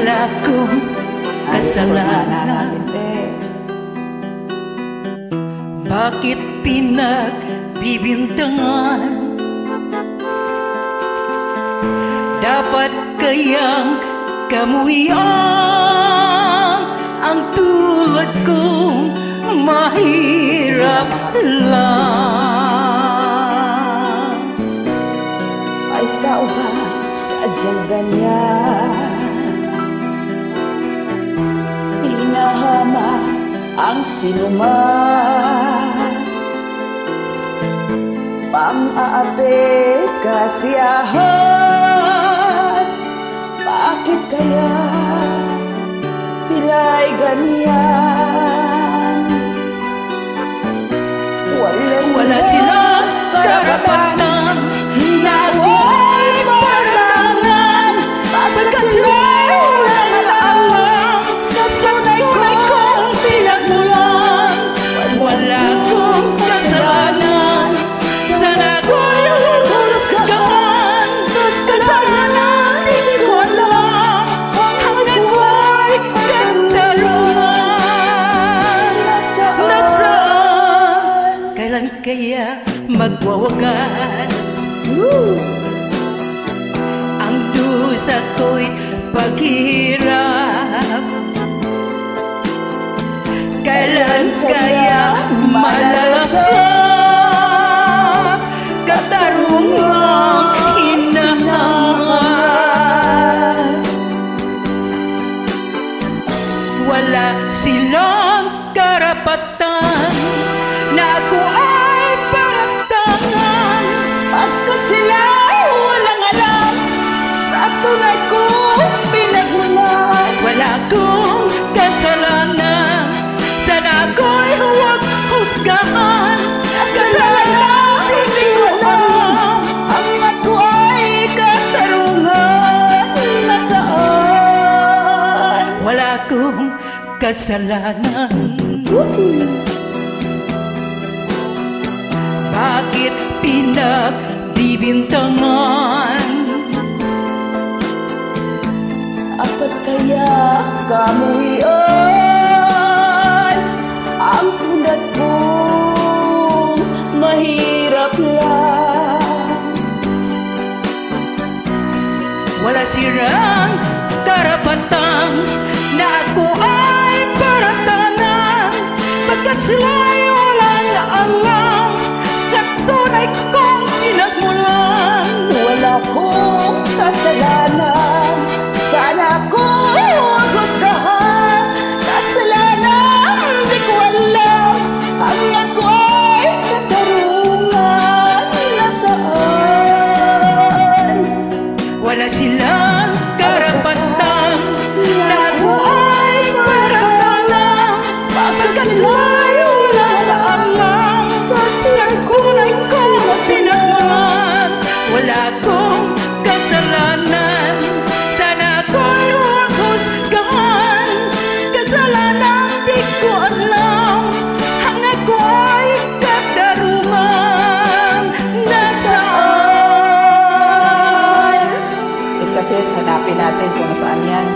wala kong kasalanan. Bakit pinagbibintangan? Dapat kayang kamuyang ang tulad kong mahirap lang. Ay tao ba sadyang ganyan? Hinahama ang sinuman, pang-aape kasiyahan. Bakit kaya sila'y ganyan? Wala silang karapatan na ako'y paratangan, pagkat sila'y walang alam sa tunay kong pinagmulan. Wala kong kasalanan, sana ako'y husgahan. Kasalanan di ko alam, hanggang ako'y katarungan. Nasaan? Kailan kaya magwawagas ang dusa ko'y paghirap? Kailan kaya malalasap katarungang hinahangat? Wala silang karapatan na ako ay paratangan, pagkat sila'y walang alam sa tunay kong pinagmulan. wala kong kasalanan, sana ako'y huwag husgahan. Kasalanan hindi ko alam, Ang ako ay katarungan. Nasaan? wala kong kasalanan. Bakit pinagbibintangan? Apat kaya kamuhian ang tulad kong mahirap lang. Wala silang karapatan na ako ay paratangan, pagkat sila'y walang alam sa tunay kong pinagmulan. Wala kong kasalanan, sana ako'y huwag husgahan. Kasalanan di ko alam, ang ako ay katarungan. Nasaan? Wala silang karapatan na ako ay paratangan, pagkat sila'y walang alam sa tunay kong pinagmulan. Wala akong kasalanan, sana ako'y huwag husgahan. Kasalanan di ko alam, ang ako ay katarungan. Nasaan? Kasi hanapin natin kung nasaan yan.